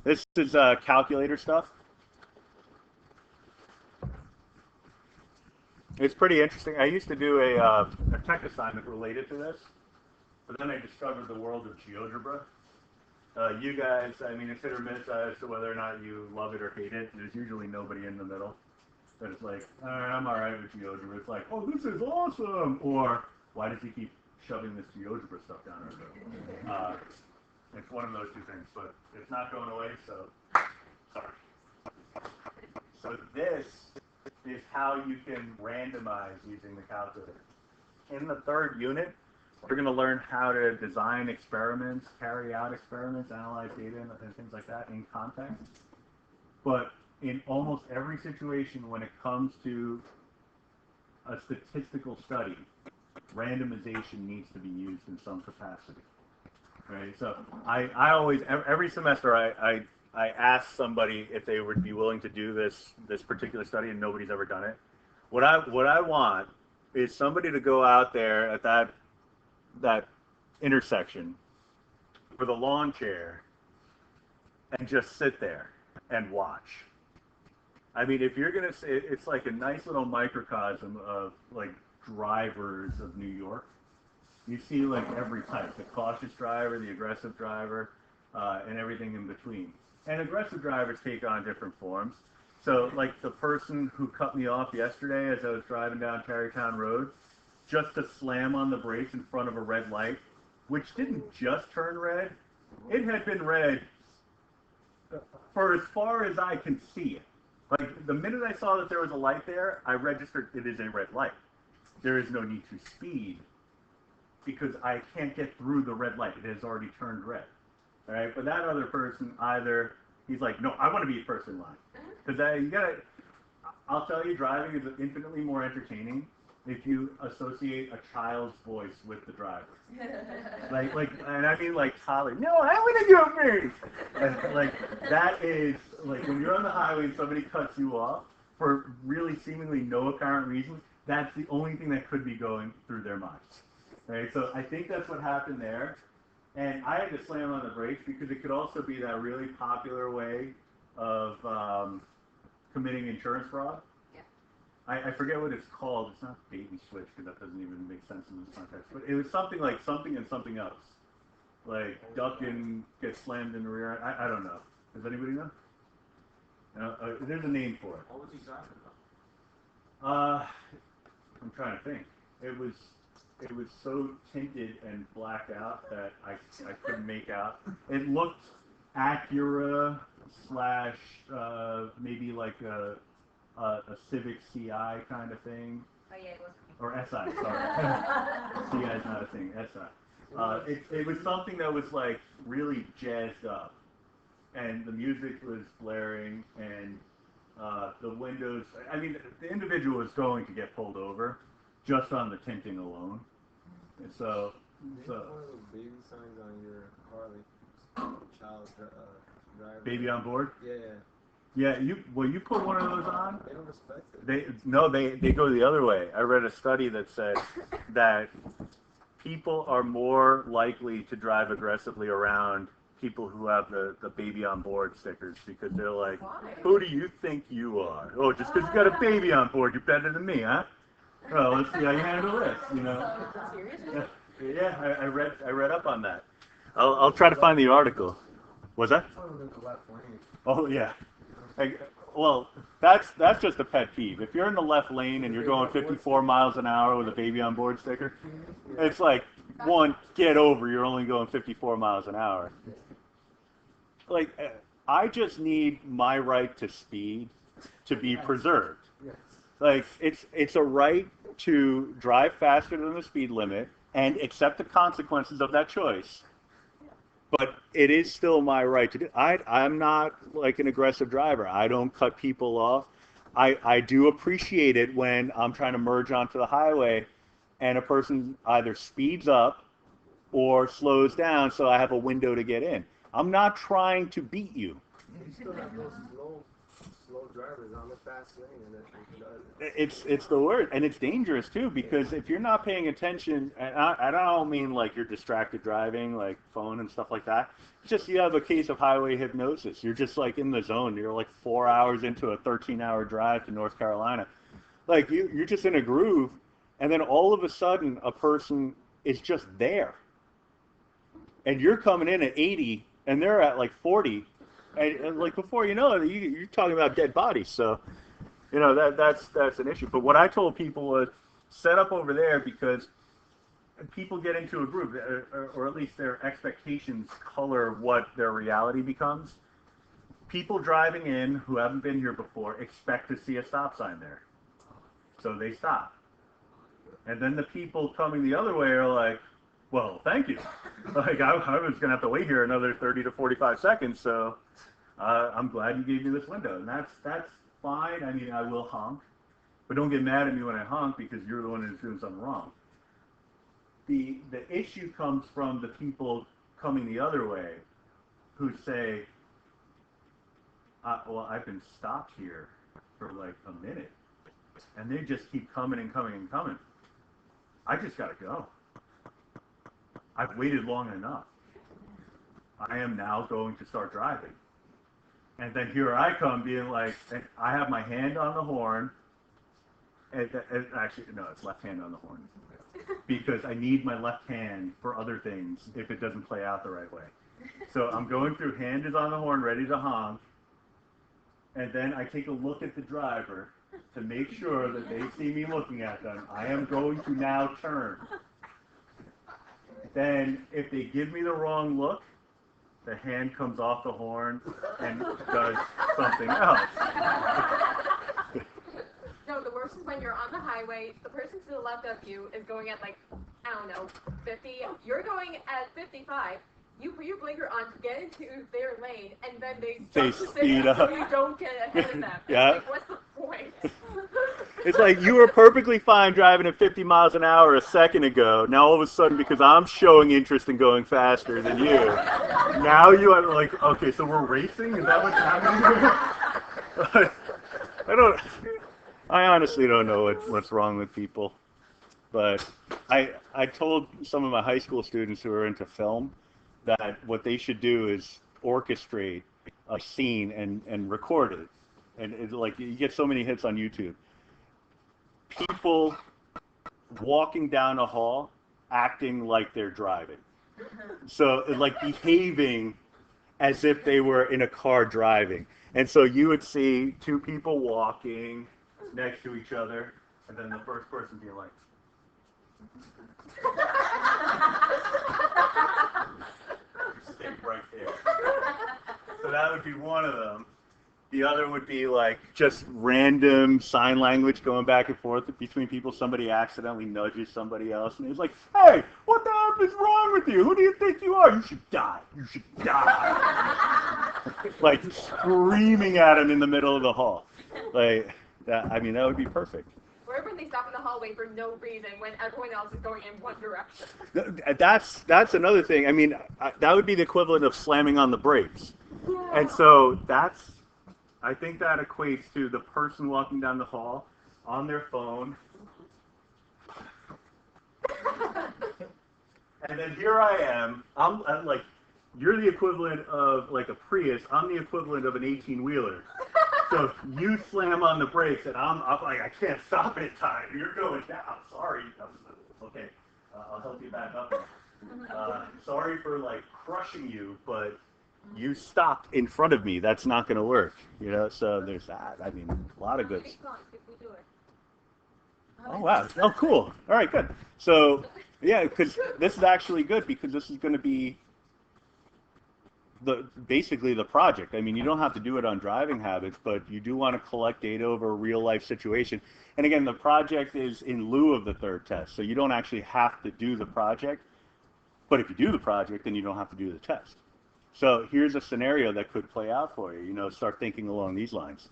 This is calculator stuff. It's pretty interesting. I used to do a tech assignment related to this, but then I discovered the world of GeoGebra. You guys, I mean, it's hit or miss as to whether or not you love it or hate it. There's usually nobody in the middle that is like, all right, I'm all right with GeoGebra. It's like, oh, this is awesome, or why does he keep shoving this GeoGebra stuff down our throat? It's one of those two things, but it's not going away, so sorry. So this is how you can randomize using the calculator. In the third unit, we're going to learn how to design experiments, carry out experiments, analyze data, and things like that in context. But in almost every situation when it comes to a statistical study, randomization needs to be used in some capacity. Right? So I always, every semester, I ask somebody if they would be willing to do this particular study, and nobody's ever done it. What I want is somebody to go out there at that intersection with a lawn chair and just sit there and watch. I mean, if you're gonna say, it's like a nice little microcosm of like drivers of New York. You see like every type: the cautious driver, the aggressive driver, and everything in between. And aggressive drivers take on different forms. So like the person who cut me off yesterday as I was driving down Tarrytown Road, just to slam on the brakes in front of a red light, which didn't just turn red, it had been red for as far as I can see it. Like the minute I saw that there was a light there, I registered it is a red light. There is no need to speed because I can't get through the red light. It has already turned red. All right, but that other person, either he's like, no, I want to be first in line, because you gotta. I'll tell you, driving is infinitely more entertaining if you associate a child's voice with the driver. like, and I mean like toddler. No, I want to go first. Like that is like when you're on the highway and somebody cuts you off for really seemingly no apparent reason. That's the only thing that could be going through their minds. Right, so I think that's what happened there. And I had to slam on the brakes because it could also be that really popular way of committing insurance fraud. Yeah. I forget what it's called. It's not baby switch because that doesn't even make sense in this context. But it was something like something and something else. Like duck and get slammed in the rear. I don't know. Does anybody know? There's a name for it. What was he driving about? I'm trying to think. It was so tinted and blacked out that I couldn't make out. It looked Acura slash maybe like a Civic CI kind of thing. Oh yeah, it was. Or SI, sorry. CI is not a thing. SI. It was something that was like really jazzed up, and the music was blaring, and the windows. I mean, the individual was going to get pulled over just on the tinting alone. And so One of those baby signs on your Harley, child driver. Baby on board? Yeah. Yeah, you put one of those on? They don't respect it. They go the other way. I read a study that said that people are more likely to drive aggressively around people who have the baby on board stickers because they're like, who do you think you are? Oh, just because you got a baby on board, you're better than me, huh? Well, let's see how you handle this, you know. Yeah, I read up on that. I'll try to find the article. Was that? Oh yeah. Well, that's just a pet peeve. If you're in the left lane and you're going 54 miles an hour with a baby on board sticker, it's like, one, get over. You're only going 54 miles an hour. Like, I just need my right to speed to be preserved. Like it's a right to drive faster than the speed limit and accept the consequences of that choice. But it is still my right to do. I'm not like an aggressive driver. I don't cut people off. I do appreciate it when I'm trying to merge onto the highway and a person either speeds up or slows down so I have a window to get in. I'm not trying to beat you. slow drivers on the fast lane, and It's the word, and it's dangerous too, because if you're not paying attention, and I don't mean like you're distracted driving, like phone and stuff like that. It's just you have a case of highway hypnosis. You're just like in the zone. You're like 4 hours into a 13-hour drive to North Carolina. Like you're just in a groove, and then all of a sudden a person is just there, and you're coming in at 80, and they're at like 40, and like before you know it, you're talking about dead bodies. So. That's an issue. But what I told people was set up over there because people get into a groove, or at least their expectations color what their reality becomes. People driving in who haven't been here before expect to see a stop sign there, so they stop. And then the people coming the other way are like, "Well, thank you. Like I was gonna have to wait here another 30 to 45 seconds, so I'm glad you gave me this window." And that's fine. I mean, I will honk, but don't get mad at me when I honk because you're the one who's doing something wrong. The issue comes from the people coming the other way who say, well, I've been stopped here for like a minute, and they just keep coming and coming and coming. I just got to go. I've waited long enough. I am now going to start driving. And then here I come being like, I have my hand on the horn. Actually, no, it's left hand on the horn. Because I need my left hand for other things if it doesn't play out the right way. So I'm going through, hand is on the horn, ready to honk. And then I take a look at the driver to make sure that they see me looking at them. I am going to now turn. Then if they give me the wrong look, the hand comes off the horn and does something else. No, the worst is when you're on the highway, the person to the left of you is going at like, I don't know, 50. You're going at 55. You put your blinker on to get into their lane, and then they speed up so you don't get ahead of them. Yeah. Like, what's the point? It's like you were perfectly fine driving at 50 miles an hour a second ago. Now all of a sudden, because I'm showing interest in going faster than you, now you are like, okay, so we're racing? Is that what's happening here? I honestly don't know what's wrong with people. But I told some of my high school students who are into film that what they should do is orchestrate a scene and record it. And it's like you get so many hits on YouTube. People walking down a hall acting like they're driving. So like behaving as if they were in a car driving. And so you would see two people walking next to each other, and then the first person be like, stay right there. So that would be one of them. The other would be like just random sign language going back and forth between people. Somebody accidentally nudges somebody else, and he's like, "Hey, what the hell is wrong with you? Who do you think you are? You should die. You should die." Like screaming at him in the middle of the hall. Like that. I mean, that would be perfect. Or when they stop in the hallway for no reason when everyone else is going in one direction. That's another thing. I mean, that would be the equivalent of slamming on the brakes. Yeah. And so I think that equates to the person walking down the hall on their phone. And then here I am. I'm like, you're the equivalent of like a Prius. I'm the equivalent of an 18-wheeler. So you slam on the brakes, and I'm like, I can't stop in time. You're going down. Sorry. Okay, I'll help you back up. Sorry for like crushing you, but you stopped in front of me. That's not going to work. You know. So there's that. I mean, a lot of good. Oh wow. Oh cool. All right, good. So yeah, because this is actually good because this is going to be basically the project. I mean, you don't have to do it on driving habits, but you do want to collect data over a real life situation. And again, the project is in lieu of the third test, so you don't actually have to do the project. But if you do the project, then you don't have to do the test. So here's a scenario that could play out for you. You know, start thinking along these lines.